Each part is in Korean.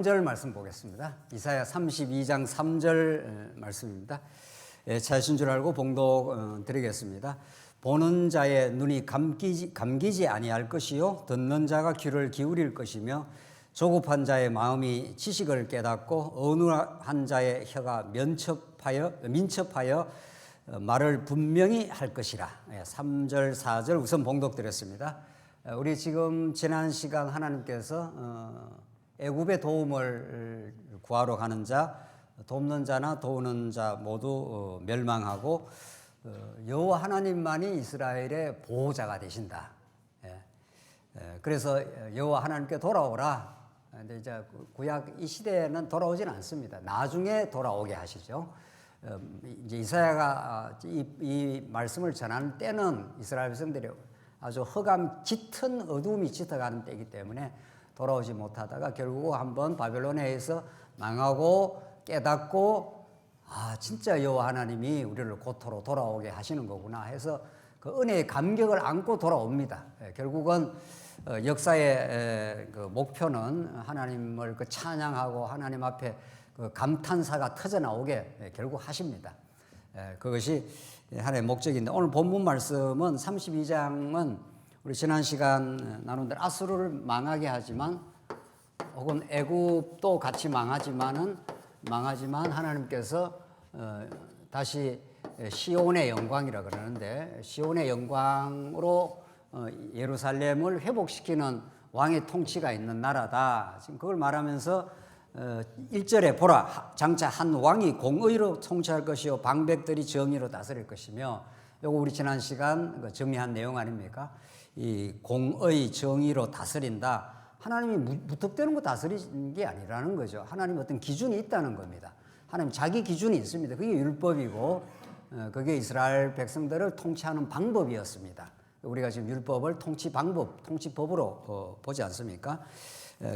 3절 말씀 보겠습니다. 이사야 32장 3절 말씀입니다. 찾으신 줄 알고 봉독 드리겠습니다. 보는 자의 눈이 감기지 아니할 것이요 듣는 자가 귀를 기울일 것이며 조급한 자의 마음이 지식을 깨닫고 어눌한 자의 혀가 민첩하여 말을 분명히 할 것이라. 3절 4절 우선 봉독 드렸습니다. 우리 지금 지난 시간 하나님께서 애굽의 도움을 구하러 가는 자, 돕는 자나 도우는 자 모두 멸망하고 여호와 하나님만이 이스라엘의 보호자가 되신다. 그래서 여호와 하나님께 돌아오라. 근데 이제 구약 이 시대에는 돌아오지는 않습니다. 나중에 돌아오게 하시죠. 이제 이사야가 이 말씀을 전하는 때는 이스라엘 백성들이 아주 흑암 짙은 어두움이 짙어가는 때이기 때문에 돌아오지 못하다가 결국 한번 바벨론에서 망하고 깨닫고 진짜 여호와 하나님이 우리를 고토로 돌아오게 하시는 거구나 해서 그 은혜의 감격을 안고 돌아옵니다. 결국은 역사의 그 목표는 하나님을 그 찬양하고 하나님 앞에 그 감탄사가 터져 나오게 결국 하십니다. 그것이 하나님의 목적인데 오늘 본문 말씀은 32장은 우리 지난 시간 나눈 대로 아수르를 망하게 하지만 혹은 애굽도 같이 망하지만 하나님께서 다시 시온의 영광이라 그러는데 시온의 영광으로 예루살렘을 회복시키는 왕의 통치가 있는 나라다. 지금 그걸 말하면서 1절에 보라 장차 한 왕이 공의로 통치할 것이요 방백들이 정의로 다스릴 것이며 요거 우리 지난 시간 정리한 내용 아닙니까? 이 공의 정의로 다스린다. 하나님이 무턱대는 거 다스리는 게 아니라는 거죠. 하나님 어떤 기준이 있다는 겁니다. 하나님 자기 기준이 있습니다. 그게 율법이고 그게 이스라엘 백성들을 통치하는 방법이었습니다. 우리가 지금 율법을 통치 방법, 통치법으로 보지 않습니까?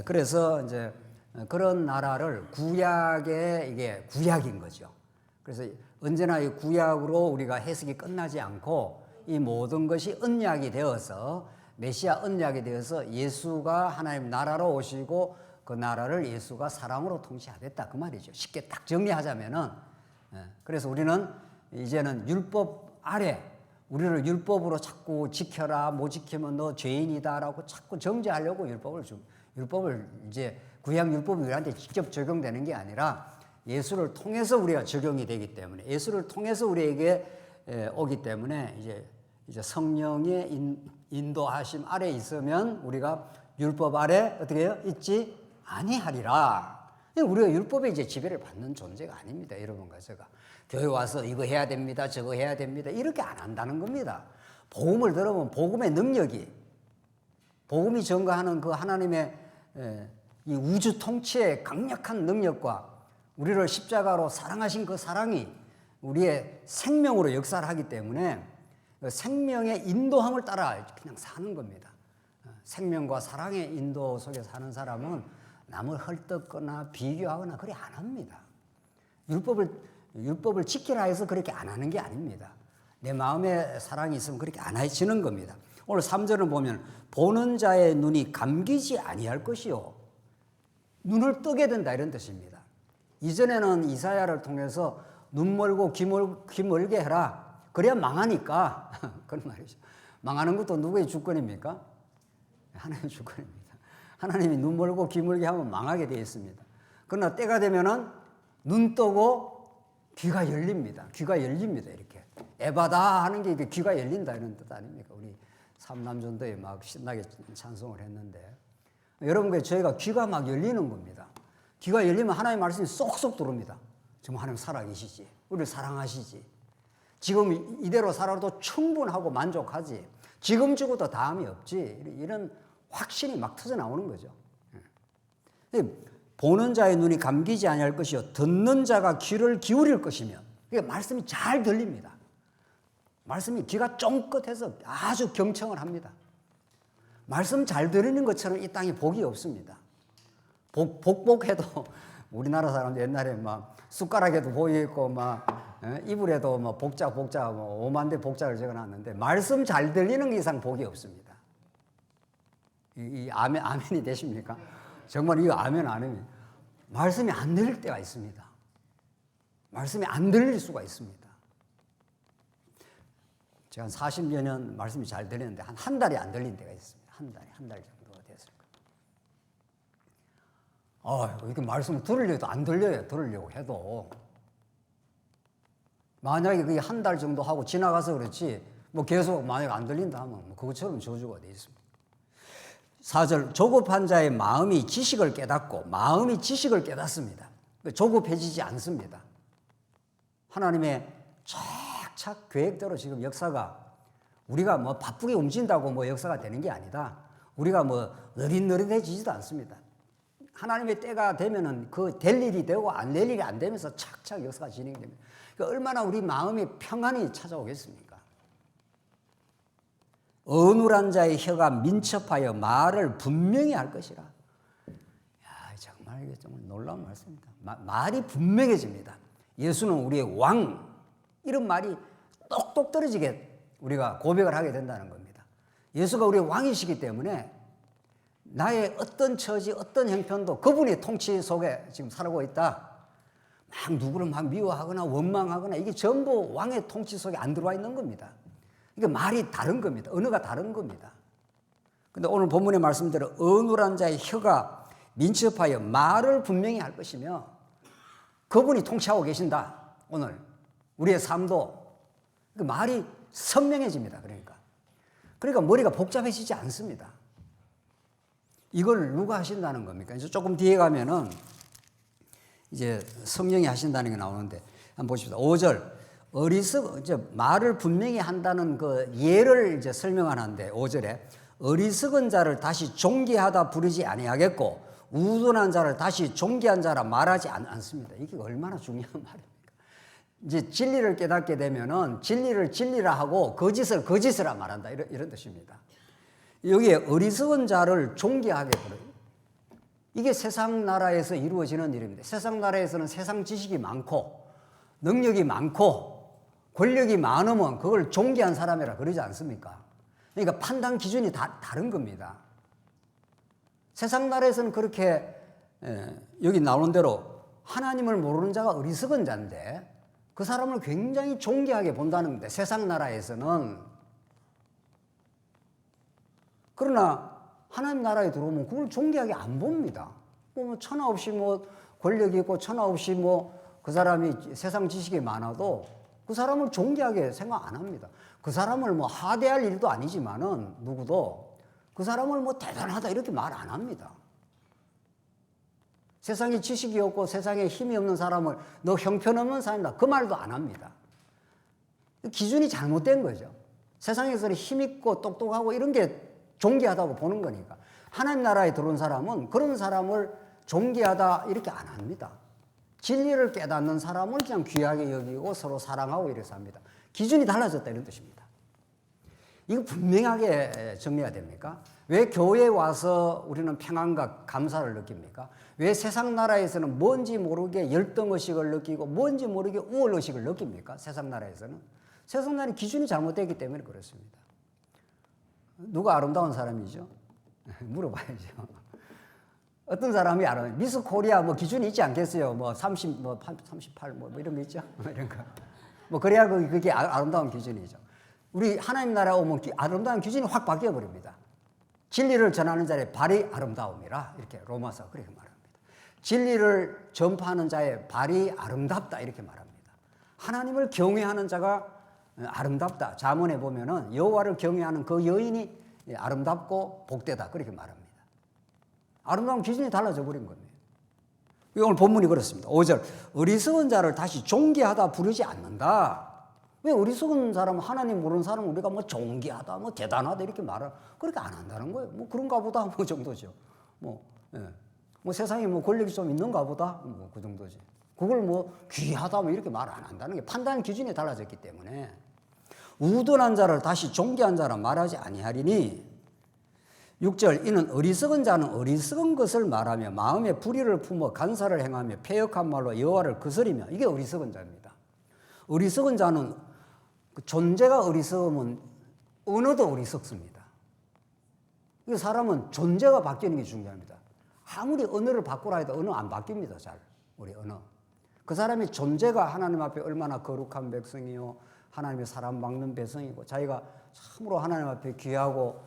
그래서 이제 그런 나라를 구약의 이게 구약인 거죠. 그래서 언제나 이 구약으로 우리가 해석이 끝나지 않고 이 모든 것이 언약이 되어서 메시아 언약이 되어서 예수가 하나님 나라로 오시고 그 나라를 예수가 사랑으로 통치하겠다 그 말이죠. 쉽게 딱 정리하자면은 그래서 우리는 이제는 율법 아래 우리를 율법으로 자꾸 지켜라 못 지키면 너 죄인이다라고 자꾸 정죄하려고 율법을 이제 구약 율법이 우리한테 직접 적용되는 게 아니라 예수를 통해서 우리가 적용이 되기 때문에 예수를 통해서 우리에게 오기 때문에 이제 성령의 인도하심 아래 있으면 우리가 율법 아래 어떻게 해요? 있지 아니하리라. 우리가 율법에 이제 지배를 받는 존재가 아닙니다. 여러분과 제가 교회 와서 이거 해야 됩니다. 저거 해야 됩니다. 이렇게 안 한다는 겁니다. 복음을 들어보면 복음의 능력이 복음이 전가하는 그 하나님의 이 우주 통치의 강력한 능력과 우리를 십자가로 사랑하신 그 사랑이 우리의 생명으로 역사를 하기 때문에 생명의 인도함을 따라 그냥 사는 겁니다. 생명과 사랑의 인도 속에 사는 사람은 남을 헐뜯거나 비교하거나 그래 안 합니다. 율법을 지키라 해서 그렇게 안 하는 게 아닙니다. 내 마음에 사랑이 있으면 그렇게 안 해지는 겁니다. 오늘 3절을 보면 보는 자의 눈이 감기지 아니할 것이요. 눈을 뜨게 된다 이런 뜻입니다. 이전에는 이사야를 통해서 눈 멀고 귀 멀게 해라. 그래야 망하니까 그런 말이죠. 망하는 것도 누구의 주권입니까? 하나님의 주권입니다. 하나님이 눈 멀고 귀 멀게 하면 망하게 되어 있습니다. 그러나 때가 되면은 눈 뜨고 귀가 열립니다. 귀가 열립니다. 이렇게 에바다 하는 게 귀가 열린다 이런 뜻 아닙니까? 우리 삼남전도에 막 신나게 찬송을 했는데 여러분께 저희가 귀가 막 열리는 겁니다. 귀가 열리면 하나님의 말씀이 쏙쏙 들어옵니다. 정말 하나님 살아계시지. 우리를 사랑하시지. 지금 이대로 살아도 충분하고 만족하지. 지금 죽어도 다음이 없지. 이런 확신이 막 터져 나오는 거죠. 보는 자의 눈이 감기지 아니할 것이요 듣는 자가 귀를 기울일 것이며 그러니까 말씀이 잘 들립니다. 말씀이 귀가 쫑긋해서 아주 경청을 합니다. 말씀 잘 들리는 것처럼 이 땅에 복이 없습니다. 복복해도 우리나라 사람들 옛날에 막 숟가락에도 복이 있고 막 이불에도 뭐 복자 뭐 5만 대 복자를 적어놨는데 말씀 잘 들리는 이상 복이 없습니다. 이 아멘이 되십니까? 정말 이거 아멘 안 하면 말씀이 안 들릴 때가 있습니다. 말씀이 안 들릴 수가 있습니다. 제가 한 40여 년 말씀이 잘 들리는데 한 달이 안 들린 때가 있습니다. 한 달 정도가 됐을 거예요. 이렇게 말씀을 들으려도 안 들려요. 들으려고 해도. 만약에 그게 한 달 정도 하고 지나가서 그렇지, 뭐 계속 만약에 안 들린다 하면 뭐 그것처럼 저주가 되어 있습니다. 4절, 조급한 자의 마음이 지식을 깨닫고, 마음이 지식을 깨닫습니다. 조급해지지 않습니다. 하나님의 착착 계획대로 지금 역사가, 우리가 뭐 바쁘게 움직인다고 뭐 역사가 되는 게 아니다. 우리가 뭐 느릿느릿해지지도 않습니다. 하나님의 때가 되면은 그 될 일이 되고 안 될 일이 안 되면서 착착 역사가 진행됩니다. 그러니까 얼마나 우리 마음이 평안이 찾아오겠습니까? 어눌한 자의 혀가 민첩하여 말을 분명히 할 것이라. 정말 이게 정말 놀라운 말씀입니다. 말이 분명해집니다. 예수는 우리의 왕, 이런 말이 똑똑 떨어지게 우리가 고백을 하게 된다는 겁니다. 예수가 우리의 왕이시기 때문에 나의 어떤 처지, 어떤 형편도 그분의 통치 속에 지금 살고 있다. 막 누구를 막 미워하거나 원망하거나 이게 전부 왕의 통치 속에 안 들어와 있는 겁니다. 이게 말이 다른 겁니다. 언어가 다른 겁니다. 근데 오늘 본문의 말씀대로 어눌한 자의 혀가 민첩하여 말을 분명히 할 것이며 그분이 통치하고 계신다. 오늘 우리의 삶도 그 말이 선명해집니다. 그러니까 머리가 복잡해지지 않습니다. 이걸 누가 하신다는 겁니까? 이제 조금 뒤에 가면은 이제 성령이 하신다는 게 나오는데 한번 보십시오. 5절 이제 말을 분명히 한다는 그 예를 이제 설명하는데 5절에 어리석은 자를 다시 존귀하다 부르지 아니하겠고 우둔한 자를 다시 존귀한 자라 말하지 않습니다. 이게 얼마나 중요한 말입니까? 이제 진리를 깨닫게 되면은 진리를 진리라 하고 거짓을 거짓이라 말한다. 이런 뜻입니다. 여기에 어리석은 자를 존귀하게 부르요. 이게 세상 나라에서 이루어지는 일입니다. 세상 나라에서는 세상 지식이 많고 능력이 많고 권력이 많으면 그걸 존귀한 사람이라 그러지 않습니까? 그러니까 판단 기준이 다른 겁니다. 세상 나라에서는 그렇게 여기 나오는 대로 하나님을 모르는 자가 어리석은 자인데 그 사람을 굉장히 존귀하게 본다는 겁니다. 세상 나라에서는. 그러나 하나님 나라에 들어오면 그걸 존귀하게 안 봅니다. 뭐 천하 없이 뭐 권력이 있고 천하 없이 뭐 그 사람이 세상 지식이 많아도 그 사람을 존귀하게 생각 안 합니다. 그 사람을 뭐 하대할 일도 아니지만은 누구도 그 사람을 뭐 대단하다 이렇게 말 안 합니다. 세상에 지식이 없고 세상에 힘이 없는 사람을 너 형편없는 사람이다 그 말도 안 합니다. 기준이 잘못된 거죠. 세상에서는 힘있고 똑똑하고 이런 게 존귀하다고 보는 거니까. 하나님 나라에 들어온 사람은 그런 사람을 존귀하다 이렇게 안 합니다. 진리를 깨닫는 사람은 그냥 귀하게 여기고 서로 사랑하고 이래서 합니다. 기준이 달라졌다 이런 뜻입니다. 이거 분명하게 정리가 됩니까? 왜 교회에 와서 우리는 평안과 감사를 느낍니까? 왜 세상 나라에서는 뭔지 모르게 열등의식을 느끼고 뭔지 모르게 우월의식을 느낍니까? 세상 나라에서는. 세상 나라의 기준이 잘못되기 때문에 그렇습니다. 누가 아름다운 사람이죠? 물어봐야죠. 어떤 사람이 아름다운, 미스 코리아 뭐 기준이 있지 않겠어요? 뭐 30, 뭐 38, 뭐 이런 거 있죠? 이런 거. 뭐 그래야 그게 아름다운 기준이죠. 우리 하나님 나라에 오면 아름다운 기준이 확 바뀌어 버립니다. 진리를 전하는 자의 발이 아름다움이라 이렇게 로마서 그렇게 말합니다. 진리를 전파하는 자의 발이 아름답다 이렇게 말합니다. 하나님을 경외하는 자가 아름답다. 잠언에 보면은 여호와를 경외하는 그 여인이 아름답고 복되다 그렇게 말합니다. 아름다운 기준이 달라져 버린 겁니다. 오늘 본문이 그렇습니다. 5절 어리석은 자를 다시 존귀하다 부르지 않는다. 왜 어리석은 사람, 하나님 모르는 사람은 우리가 뭐 존귀하다, 뭐 대단하다 이렇게 말을 그렇게 안 한다는 거예요. 뭐 그런가 보다 뭐 정도죠. 뭐 세상에 뭐 권력이 좀 있는가 보다 뭐 그 정도지. 그걸 뭐 귀하다 뭐 이렇게 말 안 한다는 게 판단 기준이 달라졌기 때문에 우둔한 자를 다시 존귀한 자라 말하지 아니하리니 6절 이는 어리석은 자는 어리석은 것을 말하며 마음에 불의를 품어 간사를 행하며 패역한 말로 여호와를 거스리며 이게 어리석은 자입니다. 어리석은 자는 존재가 어리석으면 언어도 어리석습니다. 사람은 존재가 바뀌는 게 중요합니다. 아무리 언어를 바꾸라 해도 언어 안 바뀝니다. 잘 우리 언어. 그 사람의 존재가 하나님 앞에 얼마나 거룩한 백성이요, 하나님의 사람 막는 백성이고, 자기가 참으로 하나님 앞에 귀하고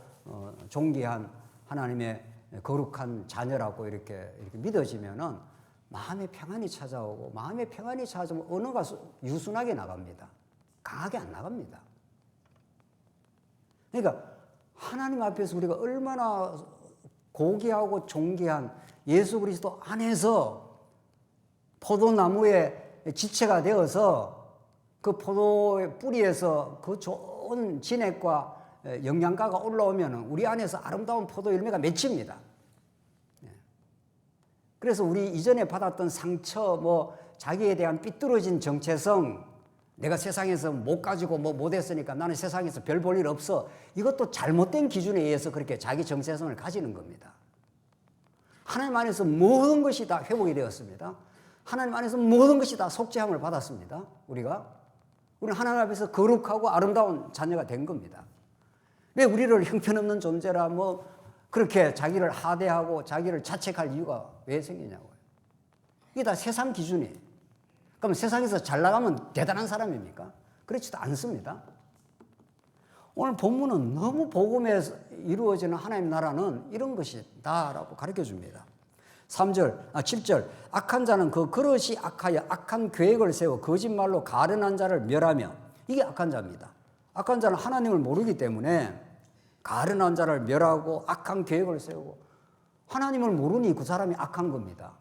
존귀한 하나님의 거룩한 자녀라고 이렇게 믿어지면은 마음의 평안이 찾아오고, 마음의 평안이 찾아오면 언어가 유순하게 나갑니다. 강하게 안 나갑니다. 그러니까 하나님 앞에서 우리가 얼마나 고귀하고 존귀한 예수 그리스도 안에서 포도나무의 지체가 되어서 그 포도의 뿌리에서 그 좋은 진액과 영양가가 올라오면 우리 안에서 아름다운 포도 열매가 맺힙니다. 그래서 우리 이전에 받았던 상처, 자기에 대한 삐뚤어진 정체성, 내가 세상에서 못 가지고 못했으니까 나는 세상에서 별 볼 일 없어. 이것도 잘못된 기준에 의해서 그렇게 자기 정체성을 가지는 겁니다. 하나님 안에서 모든 것이 다 회복이 되었습니다. 하나님 안에서 모든 것이 다 속죄함을 받았습니다. 우리는 하나님 앞에서 거룩하고 아름다운 자녀가 된 겁니다. 왜 우리를 형편없는 존재라 그렇게 자기를 하대하고 자기를 자책할 이유가 왜 생기냐고요. 이게 다 세상 기준이에요. 그럼 세상에서 잘 나가면 대단한 사람입니까? 그렇지도 않습니다. 오늘 본문은 너무 복음에 이루어지는 하나님 나라는 이런 것이다라고 가르쳐 줍니다. 7절 악한 자는 그 그릇이 악하여 악한 계획을 세워 거짓말로 가련한 자를 멸하며, 이게 악한 자입니다. 악한 자는 하나님을 모르기 때문에 가련한 자를 멸하고 악한 계획을 세우고, 하나님을 모르니 그 사람이 악한 겁니다.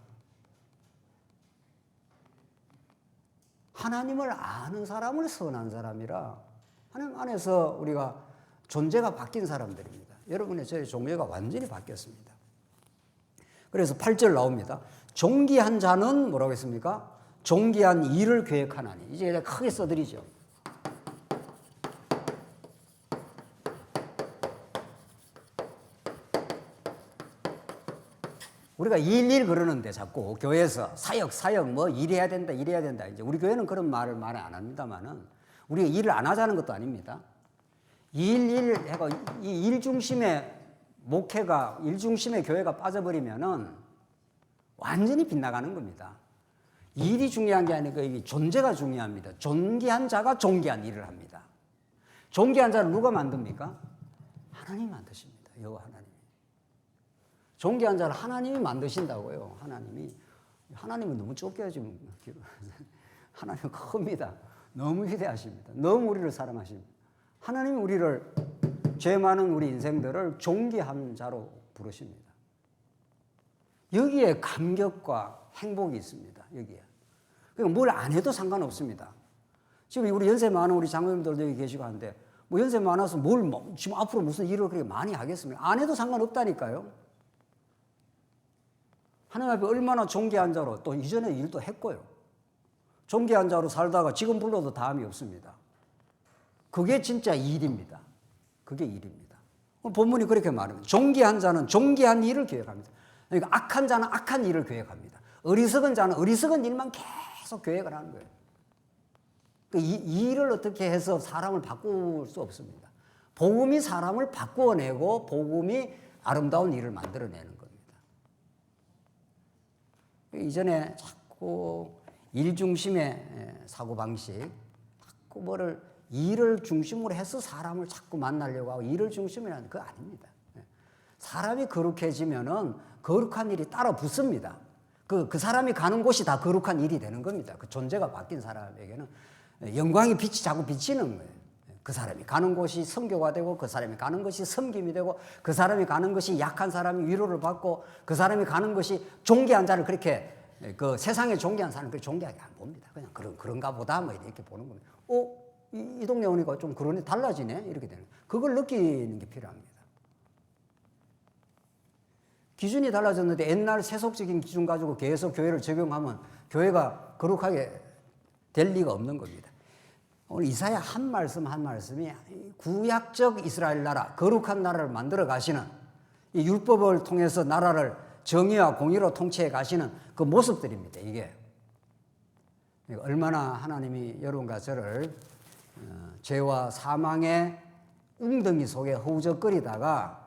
하나님을 아는 사람을 선한 사람이라, 하나님 안에서 우리가 존재가 바뀐 사람들입니다. 여러분의 저의 존재가 완전히 바뀌었습니다. 그래서 8절 나옵니다. 존귀한 자는 뭐라고 했습니까? 존귀한 일을 계획하나니. 이제 크게 써드리죠. 우리가 일 그러는데 자꾸 교회에서 사역 일해야 된다. 이제 우리 교회는 그런 말을 말 안 합니다만은 우리가 일을 안 하자는 것도 아닙니다. 해가 이 일 중심의 목회가, 일 중심의 교회가 빠져버리면은 완전히 빗나가는 겁니다. 일이 중요한 게 아니고 이게 존재가 중요합니다. 존귀한 자가 존귀한 일을 합니다. 존귀한 자를 누가 만듭니까? 하나님이 만드십니다. 여호와 하나님. 존귀한 자를 하나님이 만드신다고요. 하나님은 너무 좁게 지금 하나님은 큽니다. 너무 위대하십니다. 너무 우리를 사랑하십니다. 하나님이 우리를, 죄 많은 우리 인생들을 존귀한 자로 부르십니다. 여기에 감격과 행복이 있습니다. 여기에. 그러니까 뭘 안 해도 상관없습니다. 지금 우리 연세 많은 우리 장로님들도 여기 계시고 하는데 연세 많아서 지금 앞으로 무슨 일을 그렇게 많이 하겠습니까? 안 해도 상관없다니까요. 하나님 앞에 얼마나 존귀한 자로, 또 이전에 일도 했고요. 존귀한 자로 살다가 지금 불러도 다음이 없습니다. 그게 진짜 일입니다. 그게 일입니다. 본문이 그렇게 말합니다. 존귀한 자는 존귀한 일을 계획합니다. 그러니까 악한 자는 악한 일을 계획합니다. 어리석은 자는 어리석은 일만 계속 계획을 하는 거예요. 이 일을 어떻게 해서 사람을 바꿀 수 없습니다. 복음이 사람을 바꾸어내고 복음이 아름다운 일을 만들어내는 겁니다. 이전에 자꾸 일 중심의 사고방식, 자꾸 일을 중심으로 해서 사람을 자꾸 만나려고 하고 일을 중심이라는 그거 아닙니다. 사람이 거룩해지면은 거룩한 일이 따라 붙습니다. 그 사람이 가는 곳이 다 거룩한 일이 되는 겁니다. 그 존재가 바뀐 사람에게는 영광의 빛이 자꾸 비치는 거예요. 그 사람이 가는 곳이 선교가 되고, 그 사람이 가는 것이 섬김이 되고, 그 사람이 가는 것이 약한 사람이 위로를 받고, 그 사람이 가는 것이 존귀한 자를 그렇게, 그 세상에 존귀한 사람은 그렇게 존귀하게 안 봅니다. 그냥 그런가 보다 이렇게 보는 겁니다. 이 동네 오니까 좀 그러네, 달라지네, 이렇게 되는 거예요. 그걸 느끼는 게 필요합니다. 기준이 달라졌는데 옛날 세속적인 기준 가지고 계속 교회를 적용하면 교회가 거룩하게 될 리가 없는 겁니다. 오늘 이사야 한 말씀이 구약적 이스라엘 나라, 거룩한 나라를 만들어 가시는, 이 율법을 통해서 나라를 정의와 공의로 통치해 가시는 그 모습들입니다. 이게 얼마나 하나님이 여러분과 저를 죄와 사망의 웅덩이 속에 허우적거리다가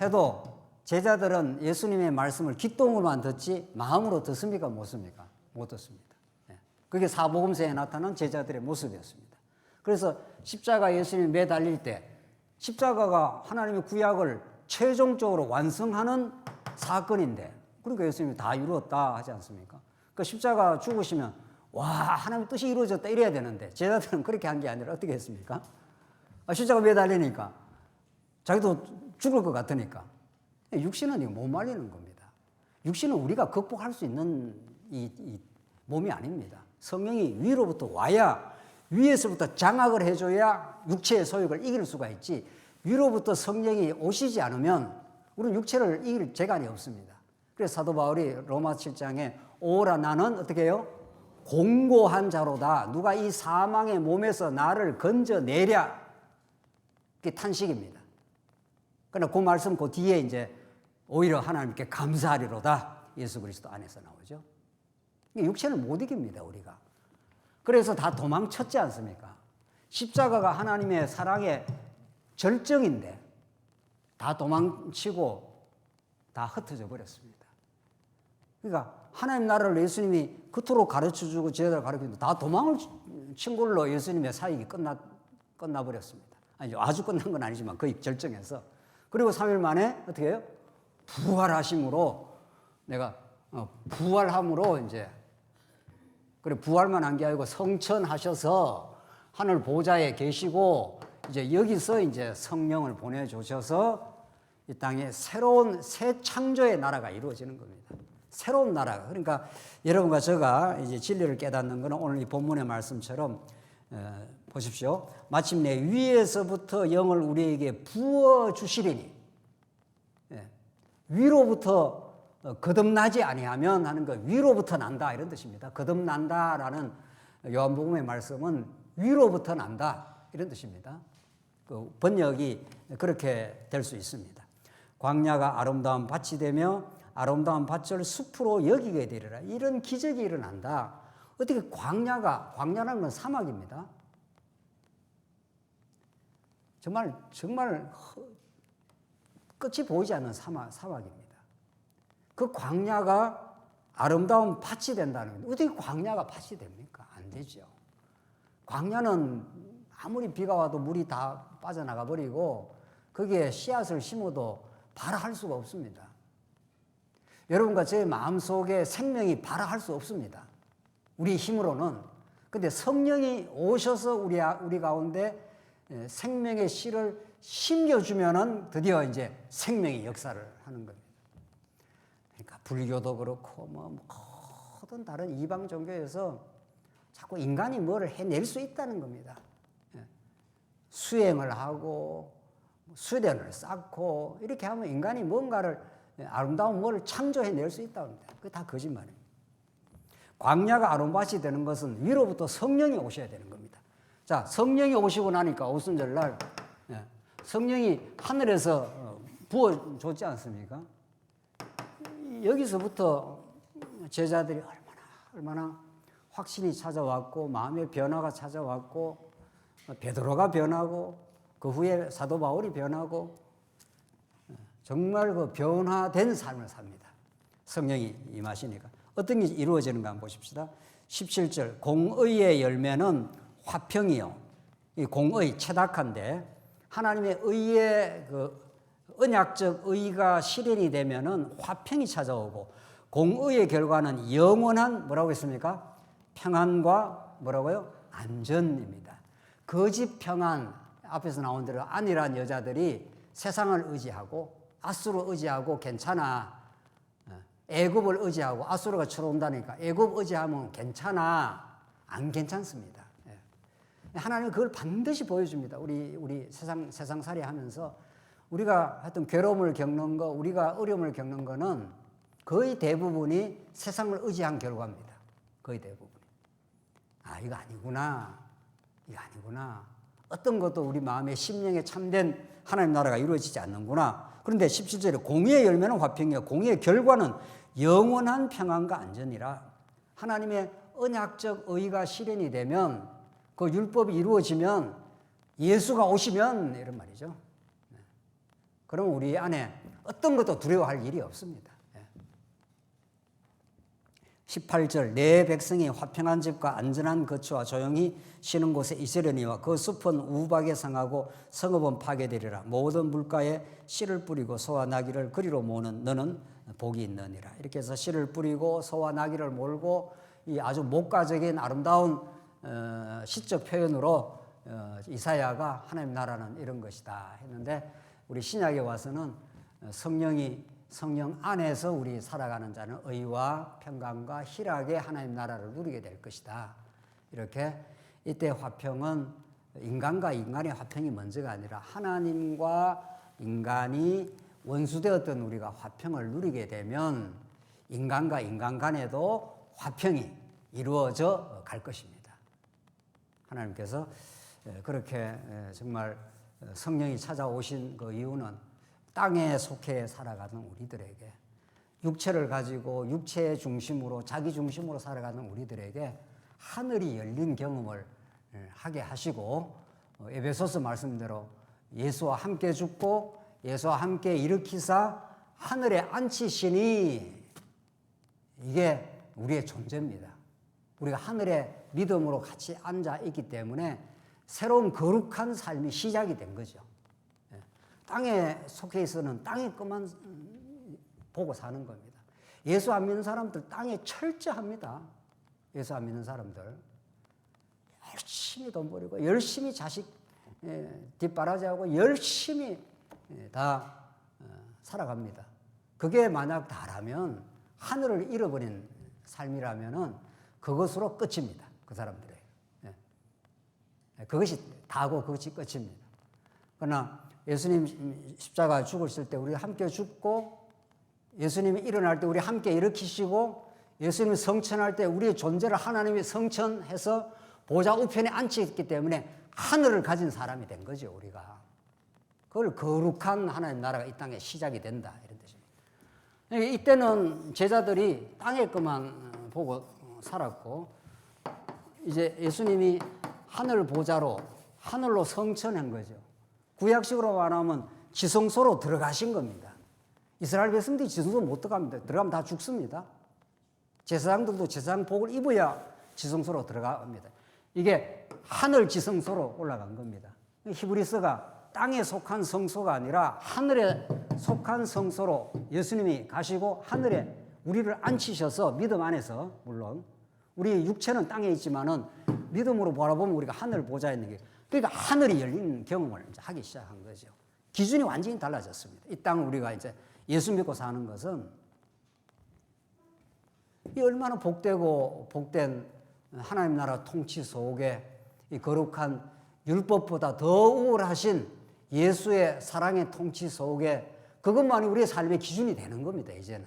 해도 제자들은 예수님의 말씀을 귓등으로만 듣지 마음으로 듣습니까? 못 씁니까? 못 듣습니다. 그게 사복음서에 나타난 제자들의 모습이었습니다. 그래서 십자가 예수님이 매달릴 때 십자가가 하나님의 구약을 최종적으로 완성하는 사건인데, 그러니까 예수님이 다 이루었다 하지 않습니까? 그 십자가 죽으시면 와, 하나님의 뜻이 이루어졌다 이래야 되는데 제자들은 그렇게 한 게 아니라 어떻게 했습니까? 십자가 매달리니까 자기도 죽을 것 같으니까 육신은 이거 못 말리는 겁니다. 육신은 우리가 극복할 수 있는 이 몸이 아닙니다. 성령이 위로부터 와야, 위에서부터 장악을 해줘야 육체의 소욕을 이길 수가 있지, 위로부터 성령이 오시지 않으면 우리는 육체를 이길 재간이 없습니다. 그래서 사도 바울이 로마 7장에 오라 나는 어떻게 해요? 공고한 자로다. 누가 이 사망의 몸에서 나를 건져내랴. 그게 탄식입니다. 그러나 그 말씀 그 뒤에 이제 오히려 하나님께 감사하리로다. 예수 그리스도 안에서 나오죠. 육체는 못 이깁니다, 우리가. 그래서 다 도망쳤지 않습니까? 십자가가 하나님의 사랑의 절정인데 다 도망치고 다 흩어져 버렸습니다. 그러니까 하나님 나라를 예수님이 그토록 가르쳐주고 제자들 가르치는데 다 도망을 친 걸로 예수님의 사역이 끝나버렸습니다. 아니죠. 아주 끝난 건 아니지만 거의 절정에서. 그리고 3일 만에 어떻게 해요? 부활하심으로, 내가 부활함으로 이제, 그래 부활만 한 게 아니고 성천하셔서 하늘 보좌에 계시고 이제 여기서 이제 성령을 보내주셔서 이 땅에 새로운 새 창조의 나라가 이루어지는 겁니다. 새로운 나라가. 그러니까 여러분과 제가 이제 진리를 깨닫는 것은 오늘 이 본문의 말씀처럼 보십시오. 마침내 위에서부터 영을 우리에게 부어 주시리니, 위로부터 거듭나지 아니하면 하는 거, 위로부터 난다 이런 뜻입니다. 거듭난다라는 요한복음의 말씀은 위로부터 난다 이런 뜻입니다. 그 번역이 그렇게 될 수 있습니다. 광야가 아름다운 밭이 되며 아름다운 밭을 숲으로 여기게 되리라. 이런 기적이 일어난다. 어떻게 광야라는 건 사막입니다. 정말 끝이 보이지 않는 사막입니다. 그 광야가 아름다운 밭이 된다는 건, 어떻게 광야가 밭이 됩니까? 안 되죠. 광야는 아무리 비가 와도 물이 다 빠져나가 버리고 거기에 씨앗을 심어도 발화할 수가 없습니다. 여러분과 제 마음속에 생명이 발화할 수 없습니다. 우리 힘으로는. 근데 성령이 오셔서 우리 가운데 생명의 씨를 심겨주면은 드디어 이제 생명의 역사를 하는 겁니다. 그러니까 불교도 그렇고 모든 다른 이방 종교에서 자꾸 인간이 뭐를 해낼 수 있다는 겁니다. 수행을 하고 수련을 쌓고 이렇게 하면 인간이 뭔가를, 아름다운 뭐를 창조해낼 수 있다고 합니다. 그게 다 거짓말입니다. 광야가 아름밭이 되는 것은 위로부터 성령이 오셔야 되는 겁니다. 자, 성령이 오시고 나니까 오순절날 성령이 하늘에서 부어줬지 않습니까? 여기서부터 제자들이 얼마나 확신이 찾아왔고 마음의 변화가 찾아왔고 베드로가 변하고 그 후에 사도 바울이 변하고 정말 그 변화된 삶을 삽니다. 성령이 임하시니까. 어떤 게 이루어지는가 한번 보십시다. 17절 공의의 열매는 화평이요. 이 공의 체닥한데 하나님의 의의 그 언약적 의가 실현이 되면은 화평이 찾아오고, 공의의 결과는 영원한 뭐라고 했습니까? 평안과 뭐라고요? 안전입니다. 거짓 평안, 앞에서 나온 대로 안이란 여자들이 세상을 의지하고 아수르 의지하고 괜찮아, 애굽을 의지하고 아수르가 쳐온다니까 애굽 의지하면 괜찮아, 안 괜찮습니다. 하나님은 그걸 반드시 보여줍니다. 우리 세상살이 하면서 우리가 하여튼 괴로움을 겪는 거, 우리가 어려움을 겪는 거는 거의 대부분이 세상을 의지한 결과입니다. 거의 대부분이. 아, 이거 아니구나. 이거 아니구나. 어떤 것도 우리 마음의 심령에 참된 하나님 나라가 이루어지지 않는구나. 그런데 17절에 공의의 열매는 화평이요 공의의 결과는 영원한 평안과 안전이라. 하나님의 언약적 의가 실현이 되면, 그 율법이 이루어지면, 예수가 오시면 이런 말이죠. 그러면 우리 안에 어떤 것도 두려워할 일이 없습니다. 18절 내 백성이 화평한 집과 안전한 거처와 조용히 쉬는 곳에 있으려니와 그 숲은 우박에 상하고 성읍은 파괴되리라. 모든 물가에 씨를 뿌리고 소와 나귀를 그리로 모으는 너는 복이 있느니라. 이렇게 해서 씨를 뿌리고 소와 나귀를 몰고 이 아주 목가적인 아름다운 시적 표현으로 이사야가 하나님 나라는 이런 것이다 했는데, 우리 신약에 와서는 성령 안에서 우리 살아가는 자는 의와 평강과 희락의 하나님 나라를 누리게 될 것이다. 이렇게 이때 화평은 인간과 인간의 화평이 먼저가 아니라 하나님과 인간이 원수되었던 우리가 화평을 누리게 되면 인간과 인간 간에도 화평이 이루어져 갈 것입니다. 하나님께서 그렇게 정말 성령이 찾아오신 그 이유는 땅에 속해 살아가는 우리들에게, 육체를 가지고 육체의 중심으로 자기 중심으로 살아가는 우리들에게 하늘이 열린 경험을 하게 하시고, 에베소서 말씀대로 예수와 함께 죽고 예수와 함께 일으키사 하늘에 앉히시니, 이게 우리의 존재입니다. 우리가 하늘에 믿음으로 같이 앉아 있기 때문에 새로운 거룩한 삶이 시작이 된 거죠. 땅에 속해 있어는 땅의 것만 보고 사는 겁니다. 예수 안 믿는 사람들 땅에 철저합니다. 예수 안 믿는 사람들 열심히 돈 벌이고 열심히 자식 뒷바라지하고 열심히 다 살아갑니다. 그게 만약 다라면, 하늘을 잃어버린 삶이라면은 그것으로 끝입니다. 그 사람들에게. 그것이 다고 그것이 끝입니다. 그러나 예수님 십자가 죽으실 때 우리 함께 죽고, 예수님이 일어날 때 우리 함께 일으키시고, 예수님이 성천할 때 우리의 존재를 하나님이 성천해서 보좌 우편에 앉히기 때문에 하늘을 가진 사람이 된 거죠, 우리가. 그걸 거룩한 하나님 나라가 이 땅에 시작이 된다, 이런 뜻입니다. 이때는 제자들이 땅의 것만 보고 살았고, 이제 예수님이 하늘 보좌로, 하늘로 성천한 거죠. 구약식으로 말하면 지성소로 들어가신 겁니다. 이스라엘 백성들이 지성소 못 들어갑니다. 들어가면 다 죽습니다. 제사장들도 제사장복을 입어야 지성소로 들어갑니다. 이게 하늘 지성소로 올라간 겁니다. 히브리서가 땅에 속한 성소가 아니라 하늘에 속한 성소로 예수님이 가시고 하늘에 우리를 앉히셔서, 믿음 안에서, 물론 우리 육체는 땅에 있지만은 믿음으로 바라보면 우리가 하늘 보좌에 있는 게, 그러니까 하늘이 열린 경험을 이제 하기 시작한 거죠. 기준이 완전히 달라졌습니다. 이 땅 우리가 이제 예수 믿고 사는 것은 이 얼마나 복되고 복된 하나님 나라 통치 속에 이 거룩한 율법보다 더 우월하신 예수의 사랑의 통치 속에 그것만이 우리의 삶의 기준이 되는 겁니다, 이제는.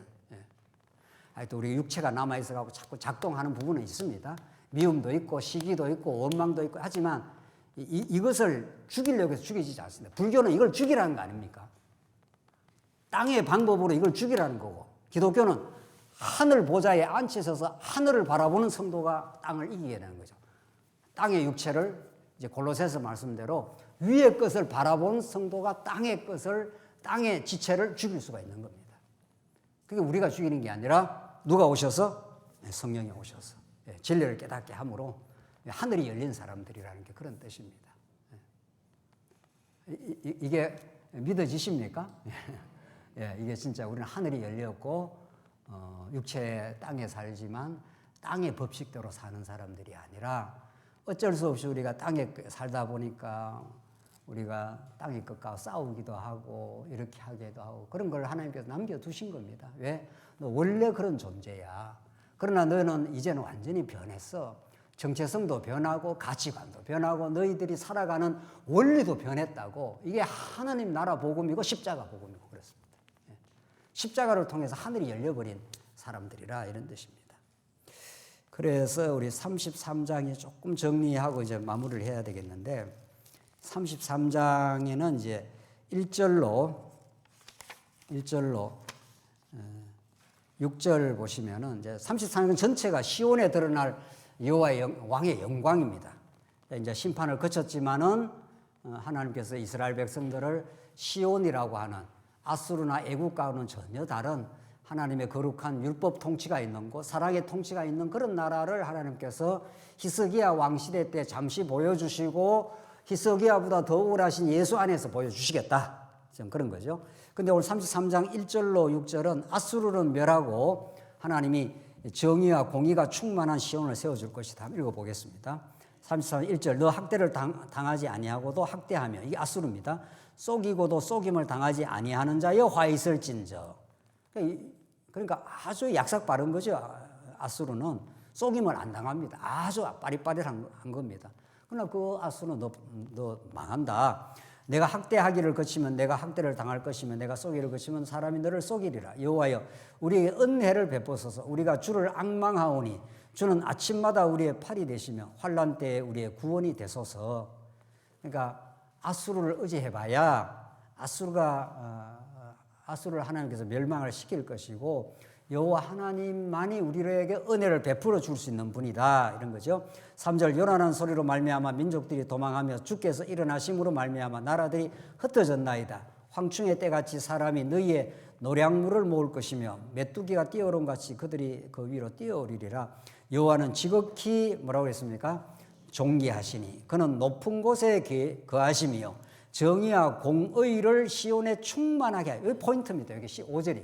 하여튼 우리 육체가 남아있어가지고 자꾸 작동하는 부분은 있습니다. 미움도 있고 시기도 있고 원망도 있고 하지만 이것을 죽이려고 해서 죽이지 않습니다. 불교는 이걸 죽이라는 거 아닙니까? 땅의 방법으로 이걸 죽이라는 거고, 기독교는 하늘 보좌에 앉히셔서 하늘을 바라보는 성도가 땅을 이기게 되는 거죠. 땅의 육체를, 이제 골로새서 말씀대로 위의 것을 바라본 성도가 땅의 것을, 땅의 지체를 죽일 수가 있는 겁니다. 그게 우리가 죽이는 게 아니라 누가 오셔서? 성령이 오셔서 진리를 깨닫게 함으로 하늘이 열린 사람들이라는 게 그런 뜻입니다. 이게 믿어지십니까? 이게 진짜 우리는 하늘이 열렸고 육체의 땅에 살지만 땅의 법칙대로 사는 사람들이 아니라, 어쩔 수 없이 우리가 땅에 살다 보니까 우리가 땅의 것과 싸우기도 하고 이렇게 하기도 하고, 그런 걸 하나님께서 남겨두신 겁니다. 왜? 너 원래 그런 존재야. 그러나 너는 이제는 완전히 변했어. 정체성도 변하고 가치관도 변하고 너희들이 살아가는 원리도 변했다고. 이게 하나님 나라 복음이고 십자가 복음이고 그렇습니다. 십자가를 통해서 하늘이 열려버린 사람들이라, 이런 뜻입니다. 그래서 우리 33장이 조금 정리하고 이제 마무리를 해야 되겠는데, 33장에는 이제 1절로 6절 보시면은 이제 33장 전체가 시온에 드러날 여호와의 왕의 영광입니다. 이제 심판을 거쳤지만은 하나님께서 이스라엘 백성들을 시온이라고 하는 아수르나 애국과는 전혀 다른 하나님의 거룩한 율법 통치가 있는 곳, 사랑의 통치가 있는 그런 나라를 하나님께서 히스기야 왕 시대 때 잠시 보여주시고 히스기야보다 더 우월하신 예수 안에서 보여주시겠다. 좀 그런 거죠. 근데 오늘 33장 1절로 6절은 아수르는 멸하고 하나님이 정의와 공의가 충만한 시온을 세워줄 것이다. 한번 읽어보겠습니다. 33장 1절 너 학대를 당하지 아니하고도 학대하며 이게 아수르입니다. 속이고도 속임을 당하지 아니하는 자여 화 있을진저. 그러니까 아주 약삭 빠른 거죠. 아수르는 속임을 안 당합니다. 아주 빠릿빠릿한 겁니다. 그러나 그 아수르는 너 망한다. 내가 학대하기를 거치면 내가 학대를 당할 것이며 내가 속이를 거치면 사람이 너를 속이리라. 여호와여 우리에게 은혜를 베푸소서. 우리가 주를 앙망하오니 주는 아침마다 우리의 팔이 되시며 환난 때에 우리의 구원이 되소서. 그러니까 아수르를 의지해봐야 아수르를 하나님께서 멸망을 시킬 것이고 여호와 하나님만이 우리에게 은혜를 베풀어 줄 수 있는 분이다. 이런 거죠. 3절 요란한 소리로 말미암아 민족들이 도망하며 주께서 일어나심으로 말미암아 나라들이 흩어졌나이다. 황충의 때같이 사람이 너희의 노량물을 모을 것이며 메뚜기가 뛰어오른 같이 그들이 그 위로 뛰어오리리라. 여호와는 지극히 뭐라고 했습니까? 존귀하시니 그는 높은 곳에 거하심이요 정의와 공의를 시온에 충만하게 하여. 여기 포인트입니다. 여기 5절이.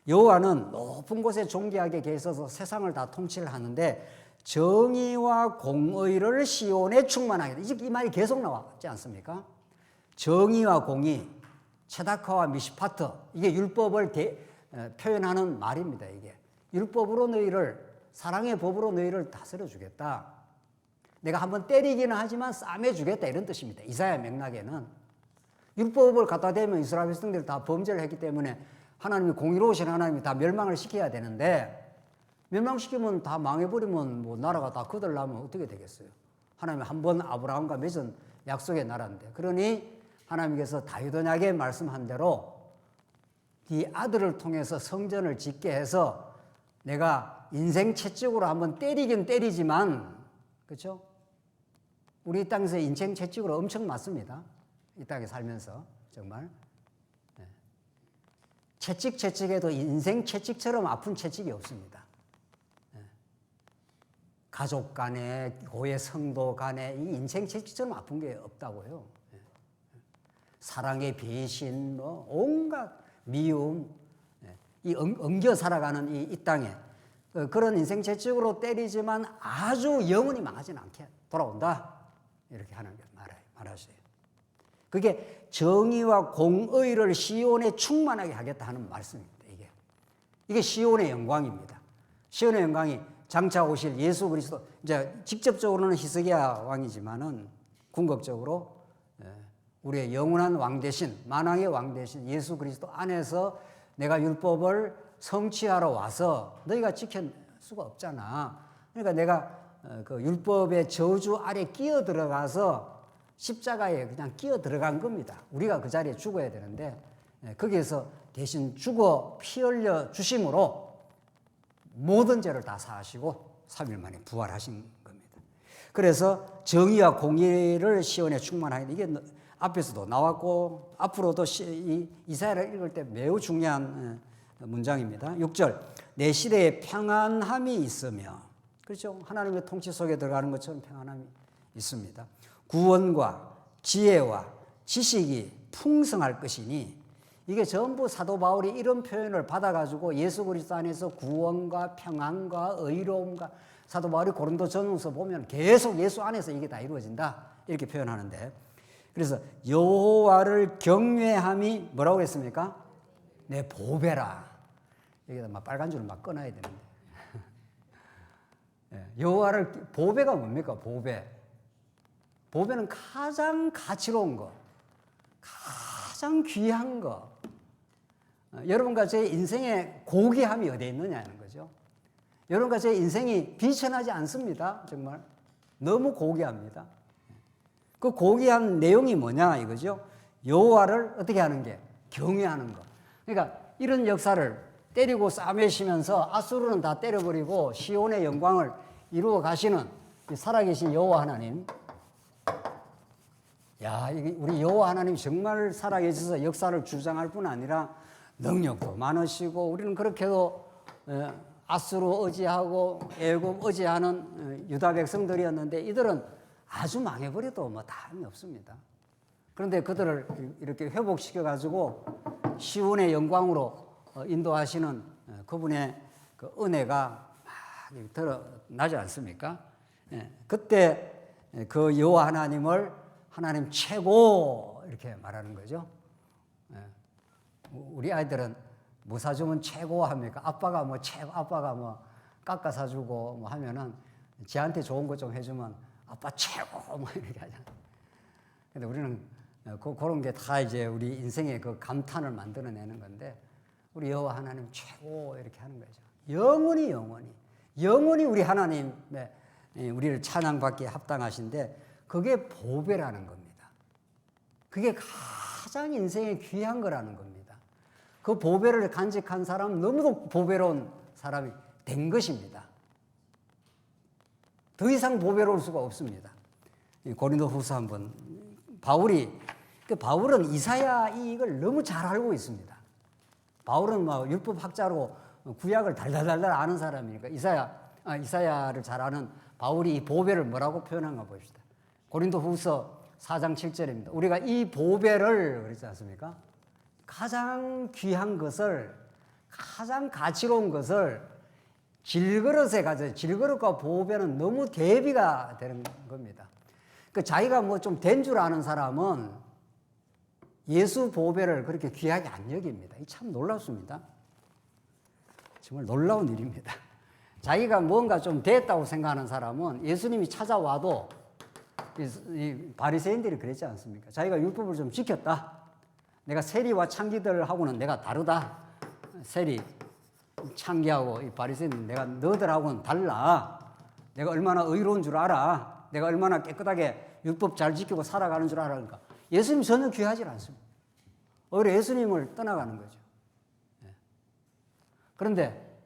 여호와는 높은 곳에 존귀하게 계셔서 세상을 다 통치를 하는데 정의와 공의를 시온에 충만하게. 이 말이 계속 나왔지 않습니까? 정의와 공의, 체다카와 미시파트, 이게 율법을 표현하는 말입니다. 이게 율법으로 너희를, 사랑의 법으로 너희를 다스려 주겠다. 내가 한번 때리기는 하지만 싸매 주겠다, 이런 뜻입니다. 이사야 맥락에는 율법을 갖다 대면 이스라엘 백성들이 다 범죄를 했기 때문에 하나님이 공의로우신 하나님이 다 멸망을 시켜야 되는데 멸망시키면 다 망해버리면 뭐 나라가 다 거들나면 어떻게 되겠어요? 하나님이 한번 아브라함과 맺은 약속의 나라인데. 그러니 하나님께서 다윗 언약에 말씀한 대로 네 아들을 통해서 성전을 짓게 해서 내가 인생 채찍으로 한번 때리긴 때리지만, 그렇죠? 우리 이 땅에서 인생 채찍으로 엄청 맞습니다. 이 땅에 살면서 정말 채찍해도 인생 채찍처럼 아픈 채찍이 없습니다. 가족 간에, 교회 성도 간에 이 인생 채찍처럼 아픈 게 없다고요. 사랑의 배신, 뭐 온갖 미움, 이 엉겨 살아가는 이 땅에 그런 인생 채찍으로 때리지만 아주 영원히 망하지는 않게 돌아온다. 이렇게 하나님께서 말하셔요. 그게 정의와 공의를 시온에 충만하게 하겠다 하는 말씀입니다. 이게 시온의 영광입니다. 시온의 영광이 장차 오실 예수 그리스도, 이제 직접적으로는 히스기야 왕이지만은 궁극적으로 우리의 영원한 왕 대신, 만왕의 왕 대신 예수 그리스도 안에서 내가 율법을 성취하러 와서 너희가 지킬 수가 없잖아. 그러니까 내가 그 율법의 저주 아래 끼어 들어가서 십자가에 그냥 끼어 들어간 겁니다. 우리가 그 자리에 죽어야 되는데 거기에서 대신 죽어 피 흘려 주심으로 모든 죄를 다 사하시고 3일 만에 부활하신 겁니다. 그래서 정의와 공의를 시온에 충만하게, 이게 앞에서도 나왔고 앞으로도 이사야를 읽을 때 매우 중요한 문장입니다. 6절 내 시대에 평안함이 있으며, 그렇죠? 하나님의 통치 속에 들어가는 것처럼 평안함이 있습니다. 구원과 지혜와 지식이 풍성할 것이니, 이게 전부 사도 바울이 이런 표현을 받아가지고 예수 그리스도 안에서 구원과 평안과 의로움과, 사도 바울이 고린도 전후서 보면 계속 예수 안에서 이게 다 이루어진다 이렇게 표현하는데, 그래서 여호와를 경외함이 뭐라고 했습니까? 내 보배라. 여기다 막 빨간 줄을 막 꺼놔야 되는데 여호와를, 보배가 뭡니까? 보배는 가장 가치로운 것, 가장 귀한 것. 여러분과 제 인생의 고귀함이 어디에 있느냐는 거죠. 여러분과 제 인생이 비천하지 않습니다. 정말 너무 고귀합니다. 그 고귀한 내용이 뭐냐 이거죠. 여호와를 어떻게 하는 게? 경외하는 것. 그러니까 이런 역사를 때리고 싸매시면서 아수르는 다 때려버리고 시온의 영광을 이루어 가시는 살아계신 여호와 하나님, 야, 이게 우리 여호와 하나님 정말 살아계셔서 역사를 주장할 뿐 아니라 능력도 많으시고 우리는 그렇게도 아수르 의지하고 애굽 의지하는 유다 백성들이었는데 이들은 아주 망해버려도 뭐 다름이 없습니다. 그런데 그들을 이렇게 회복시켜가지고 시온의 영광으로 인도하시는 그분의 그 은혜가 막 드러나지 않습니까? 그때 그 여호와 하나님을 하나님 최고 이렇게 말하는 거죠. 우리 아이들은 뭐 사주면 최고 합니까? 아빠가 뭐 최고, 아빠가 뭐 깎아 사주고 뭐 하면은 지한테 좋은 거 좀 해주면 아빠 최고 뭐 이렇게 하잖아요. 근데 우리는 그런 게 다 이제 우리 인생의 그 감탄을 만들어내는 건데 우리 여호와 하나님 최고 이렇게 하는 거죠. 영원히 우리 하나님의 우리를 찬양받기에 합당하신데 그게 보배라는 겁니다. 그게 가장 인생에 귀한 거라는 겁니다. 그 보배를 간직한 사람은 너무도 보배로운 사람이 된 것입니다. 더 이상 보배로울 수가 없습니다. 고린도후서 한번 바울은 이사야 이걸 너무 잘 알고 있습니다. 바울은 막 율법학자로 구약을 달달달달 아는 사람이니까 이사야를 잘 아는 바울이 이 보배를 뭐라고 표현한가 봅시다. 고린도후서 4장 7절입니다. 우리가 이 보배를 그랬지 않습니까? 가장 귀한 것을, 가장 가치로운 것을 질그릇에 가져요. 질그릇과 보배는 너무 대비가 되는 겁니다. 그 자기가 뭐 좀 된 줄 아는 사람은 예수 보배를 그렇게 귀하게 안 여깁니다. 참 놀랍습니다. 정말 놀라운 일입니다. 자기가 뭔가 좀 됐다고 생각하는 사람은 예수님이 찾아와도 이 바리새인들이 그랬지 않습니까? 자기가 율법을 좀 지켰다. 내가 세리와 창기들하고는 내가 다르다. 세리, 창기하고 이 바리새인은 내가 너희들하고는 달라. 내가 얼마나 의로운 줄 알아. 내가 얼마나 깨끗하게 율법 잘 지키고 살아가는 줄 알아. 그러니까 예수님 전혀 귀하지 않습니다. 오히려 예수님을 떠나가는 거죠. 그런데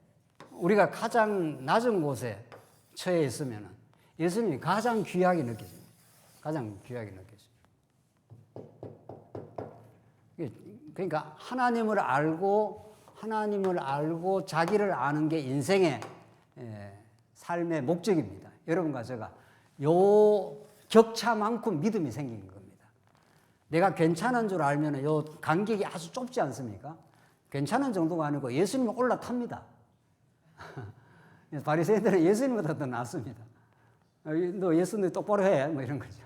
우리가 가장 낮은 곳에 처해 있으면 예수님이 가장 귀하게 느껴집니다. 가장 귀하게 느껴집니다. 그러니까 하나님을 알고 자기를 아는 게 인생의 삶의 목적입니다. 여러분과 제가 요 격차만큼 믿음이 생긴 겁니다. 내가 괜찮은 줄 알면 요 간격이 아주 좁지 않습니까? 괜찮은 정도가 아니고 예수님은 올라탑니다. 바리새인들은 예수님보다 더 낫습니다. 너 예수님 똑바로 해, 뭐 이런 거죠.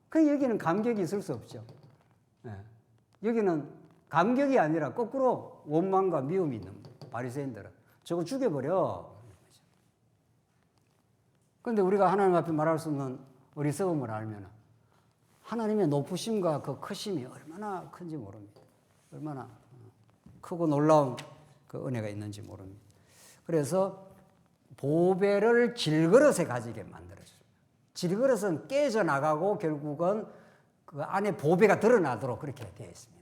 그 여기는 감격이 있을 수 없죠. 여기는 감격이 아니라 거꾸로 원망과 미움이 있는 바리새인들은 저거 죽여버려. 그런데 우리가 하나님 앞에 말할 수 없는 어리석음을 알면 하나님의 높으심과 그 크심이 얼마나 큰지 모릅니다. 얼마나 크고 놀라운 그 은혜가 있는지 모릅니다. 그래서 보배를 질그릇에 가지게 만들어줍니다. 질그릇은 깨져 나가고 결국은 그 안에 보배가 드러나도록 그렇게 되어 있습니다.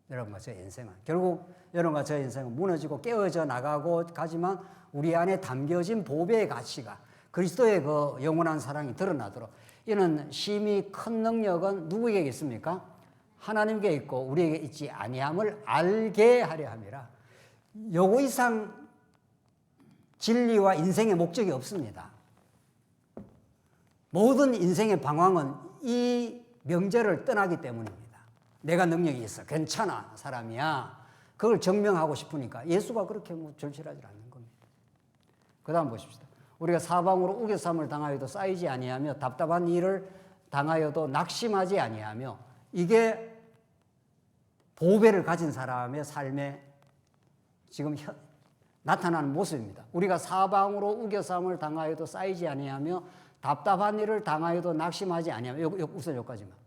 여러분과 저 인생은 결국 여러분과 저 인생은 무너지고 깨어져 나가고 가지만 우리 안에 담겨진 보배의 가치가 그리스도의 그 영원한 사랑이 드러나도록 이는 심히 큰 능력은 누구에게 있습니까? 하나님께 있고 우리에게 있지 아니함을 알게 하려 함이라. 요거 이상 진리와 인생의 목적이 없습니다. 모든 인생의 방황은 이 명제를 떠나기 때문입니다. 내가 능력이 있어. 괜찮아. 사람이야. 그걸 증명하고 싶으니까 예수가 그렇게 뭐 절실하지 않는 겁니다. 그 다음 보십시다. 우리가 사방으로 우겨쌈을 당하여도 쌓이지 아니하며 답답한 일을 당하여도 낙심하지 아니하며 이게 보배를 가진 사람의 삶에 지금 나타나는 모습입니다. 우리가 사방으로 우겨쌈을 당하여도 쌓이지 아니하며 답답한 일을 당하여도 낙심하지 아니하며 우선 여기까지만.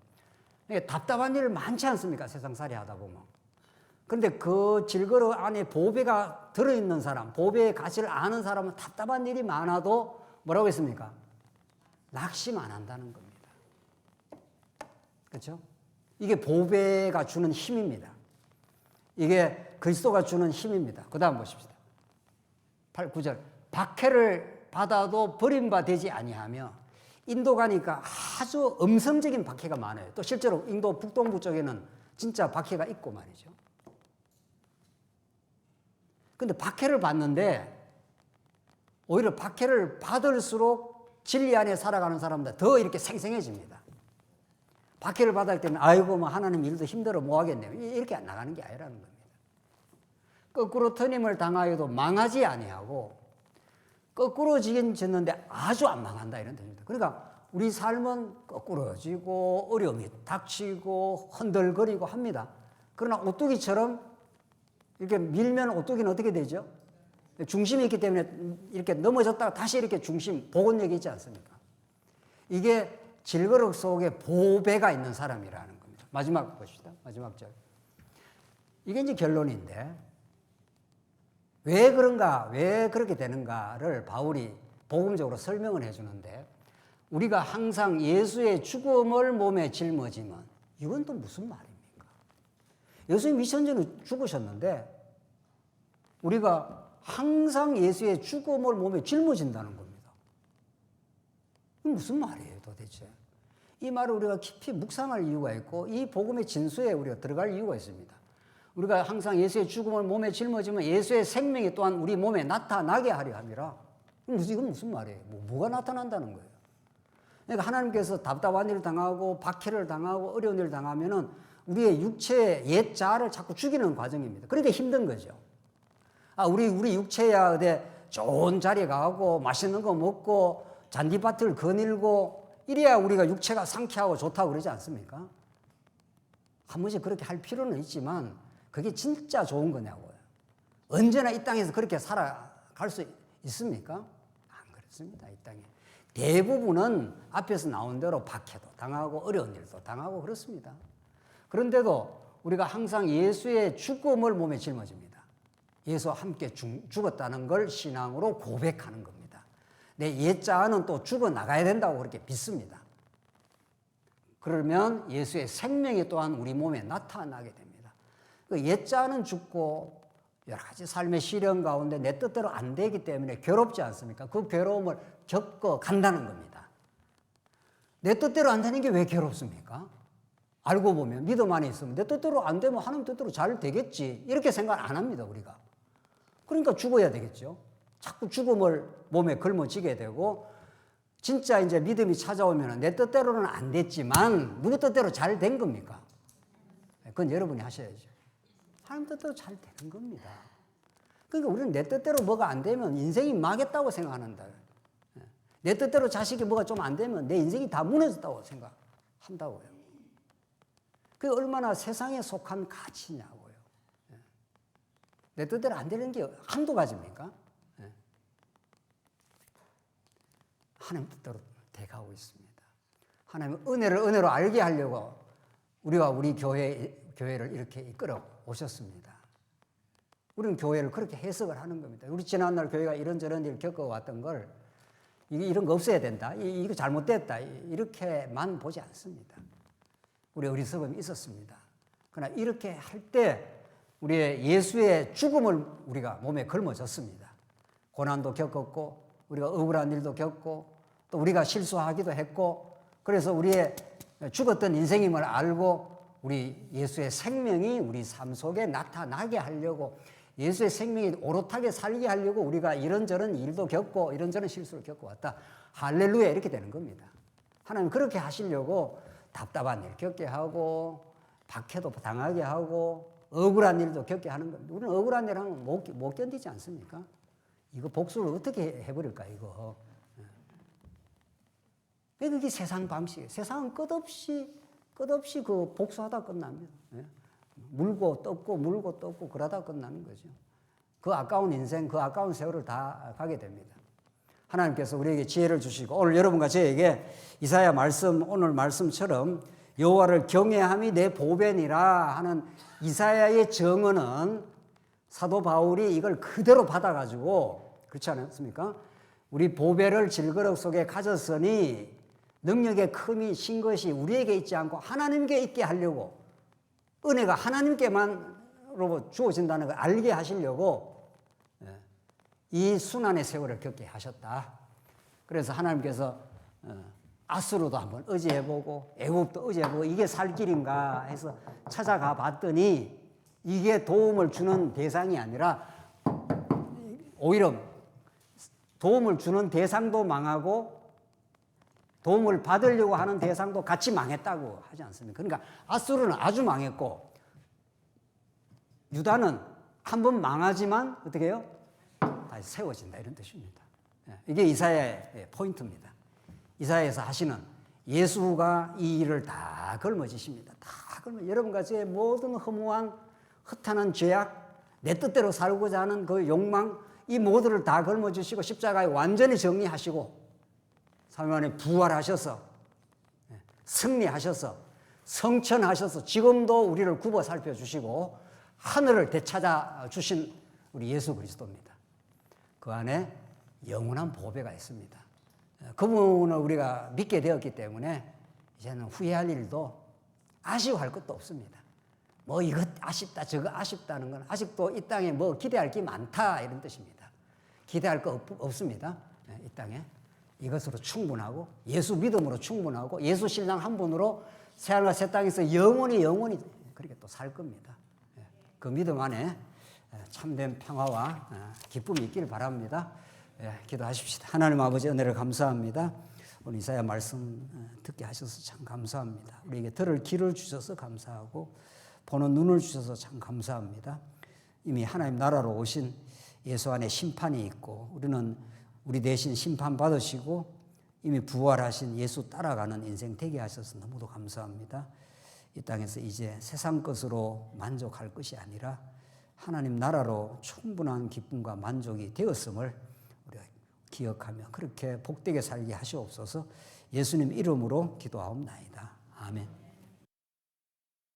답답한 일 많지 않습니까? 세상살이 하다 보면. 그런데 그 질그릇 안에 보배가 들어있는 사람, 보배의 가치를 아는 사람은 답답한 일이 많아도 뭐라고 했습니까? 낙심 안 한다는 겁니다. 그렇죠? 이게 보배가 주는 힘입니다. 이게 그리스도가 주는 힘입니다. 그 다음 보십시다. 8, 9절. 박해를 받아도 버림받지 아니하며 인도 가니까 아주 음성적인 박해가 많아요. 또 실제로 인도 북동부 쪽에는 진짜 박해가 있고 말이죠. 근데 박해를 받는데 오히려 박해를 받을수록 진리 안에 살아가는 사람들 더 이렇게 생생해집니다. 박해를 받을 때는 아이고 뭐 하나님 일도 힘들어 뭐 하겠네요. 이렇게 안 나가는 게 아니라는 겁니다. 거꾸로 터님을 당하여도 망하지 아니하고 거꾸로 짓는데 아주 안 망한다 이런 뜻입니다. 그러니까 우리 삶은 거꾸러지고 어려움이 닥치고 흔들거리고 합니다. 그러나 오뚜기처럼 이렇게 밀면 오뚜기는 어떻게 되죠? 중심이 있기 때문에 이렇게 넘어졌다가 다시 이렇게 중심, 복원력이 있지 않습니까? 이게 질그릇 속에 보배가 있는 사람이라는 겁니다. 마지막 보십시다. 마지막 절. 이게 이제 결론인데 왜 그런가, 왜 그렇게 되는가를 바울이 복음적으로 설명을 해주는데 우리가 항상 예수의 죽음을 몸에 짊어지면 이건 또 무슨 말입니까? 예수님 2000년 전에 죽으셨는데 우리가 항상 예수의 죽음을 몸에 짊어진다는 겁니다. 이게 무슨 말이에요 도대체? 이 말을 우리가 깊이 묵상할 이유가 있고 이 복음의 진수에 우리가 들어갈 이유가 있습니다. 우리가 항상 예수의 죽음을 몸에 짊어지면 예수의 생명이 또한 우리 몸에 나타나게 하려 함이라. 이건 무슨 말이에요? 뭐가 나타난다는 거예요? 그러니까 하나님께서 답답한 일을 당하고 박해를 당하고 어려운 일을 당하면은 우리의 육체의 옛 자아를 자꾸 죽이는 과정입니다. 그러니까 힘든 거죠. 우리 육체야 어디 좋은 자리에 가고 맛있는 거 먹고 잔디밭을 거닐고 이래야 우리가 육체가 상쾌하고 좋다고 그러지 않습니까? 한 번씩 그렇게 할 필요는 있지만 그게 진짜 좋은 거냐고요. 언제나 이 땅에서 그렇게 살아갈 수 있습니까? 안 그렇습니다. 이 땅에. 대부분은 앞에서 나온 대로 박해도 당하고 어려운 일도 당하고 그렇습니다. 그런데도 우리가 항상 예수의 죽음을 몸에 짊어집니다. 예수와 함께 죽었다는 걸 신앙으로 고백하는 겁니다. 내 옛자아는 또 죽어나가야 된다고 그렇게 믿습니다. 그러면 예수의 생명이 또한 우리 몸에 나타나게 됩니다. 그 옛자아는 죽고 여러 가지 삶의 시련 가운데 내 뜻대로 안 되기 때문에 괴롭지 않습니까? 그 괴로움을 겪어 간다는 겁니다. 내 뜻대로 안 되는 게 왜 괴롭습니까? 알고 보면 믿음 안에 있으면 내 뜻대로 안 되면 하나님 뜻대로 잘 되겠지 이렇게 생각 안 합니다 우리가. 그러니까 죽어야 되겠죠. 자꾸 죽음을 몸에 걸머지게 되고 진짜 이제 믿음이 찾아오면 내 뜻대로는 안 됐지만 누구 뜻대로 잘 된 겁니까? 그건 여러분이 하셔야죠. 하나님 뜻대로 잘 되는 겁니다. 그러니까 우리는 내 뜻대로 뭐가 안 되면 인생이 망했다고 생각한다. 내 뜻대로 자식이 뭐가 좀 안 되면 내 인생이 다 무너졌다고 생각한다고요. 그게 얼마나 세상에 속한 가치냐고요. 내 뜻대로 안 되는 게 한두 가지입니까? 하나님 뜻대로 돼가고 있습니다. 하나님은 은혜로 알게 하려고 우리가 우리 교회를 이렇게 이끌어 오셨습니다. 우리는 교회를 그렇게 해석을 하는 겁니다. 우리 지난날 교회가 이런저런 일을 겪어왔던 걸 이런 거 없어야 된다. 이거 잘못됐다. 이렇게만 보지 않습니다. 우리 어리석음이 있었습니다. 그러나 이렇게 할 때 우리의 예수의 죽음을 우리가 몸에 걸머졌습니다. 고난도 겪었고 우리가 억울한 일도 겪고 또 우리가 실수하기도 했고 그래서 우리의 죽었던 인생임을 알고 우리 예수의 생명이 우리 삶 속에 나타나게 하려고 예수의 생명이 오롯하게 살게 하려고 우리가 이런저런 일도 겪고 이런저런 실수를 겪어왔다. 할렐루야 이렇게 되는 겁니다. 하나님 그렇게 하시려고 답답한 일 겪게 하고 박해도 당하게 하고 억울한 일도 겪게 하는 겁니다. 우리는 억울한 일 하면 못 견디지 않습니까? 이거 복수를 어떻게 해버릴까 이거. 그게 세상 방식이에요. 세상은 끝없이 그 복수하다 끝납니다. 물고 떴고 그러다 끝나는 거죠. 그 아까운 인생, 그 아까운 세월을 다 가게 됩니다. 하나님께서 우리에게 지혜를 주시고 오늘 여러분과 저에게 이사야 말씀, 오늘 말씀처럼 여호와를 경외함이 내 보배니라 하는 이사야의 정언은 사도 바울이 이걸 그대로 받아가지고 그렇지 않습니까? 우리 보배를 질그릇 속에 가졌으니 능력의 큼이 신 것이 우리에게 있지 않고 하나님께 있게 하려고 은혜가 하나님께만으로 주어진다는 걸 알게 하시려고 이 순환의 세월을 겪게 하셨다. 그래서 하나님께서 아수르도 한번 의지해보고 애굽도 의지해보고 이게 살 길인가 해서 찾아가 봤더니 이게 도움을 주는 대상이 아니라 오히려 도움을 주는 대상도 망하고 도움을 받으려고 하는 대상도 같이 망했다고 하지 않습니까? 그러니까 아수르는 아주 망했고 유다는 한번 망하지만 어떻게 해요? 다시 세워진다 이런 뜻입니다. 이게 이사야의 포인트입니다. 이사야에서 하시는 예수가 이 일을 다 걸머지십니다. 다 여러분과 저의 모든 허무한 허탄한 죄악, 내 뜻대로 살고자 하는 그 욕망 이 모두를 다 걸머주시고 십자가에 완전히 정리하시고 삶 안에 부활하셔서 승리하셔서 성천하셔서 지금도 우리를 굽어 살펴주시고 하늘을 되찾아 주신 우리 예수 그리스도입니다. 그 안에 영원한 보배가 있습니다. 그분을 우리가 믿게 되었기 때문에 이제는 후회할 일도 아쉬워할 것도 없습니다. 뭐 이것 아쉽다 저거 아쉽다는 건 아직도 이 땅에 뭐 기대할 게 많다 이런 뜻입니다. 기대할 거 없습니다. 이 땅에 이것으로 충분하고 예수 믿음으로 충분하고 예수 신랑 한 분으로 새하늘과 새 땅에서 영원히 그렇게 또 살 겁니다. 그 믿음 안에 참된 평화와 기쁨이 있기를 바랍니다. 기도하십시다. 하나님 아버지 은혜를 감사합니다. 오늘 이사야 말씀 듣게 하셔서 참 감사합니다. 우리에게 들을 귀를 주셔서 감사하고 보는 눈을 주셔서 참 감사합니다. 이미 하나님 나라로 오신 예수 안에 심판이 있고 우리는 우리 대신 심판받으시고 이미 부활하신 예수 따라가는 인생 되게 하셔서 너무도 감사합니다. 이 땅에서 이제 세상 것으로 만족할 것이 아니라 하나님 나라로 충분한 기쁨과 만족이 되었음을 우리가 기억하며 그렇게 복되게 살게 하시옵소서. 예수님 이름으로 기도하옵나이다. 아멘.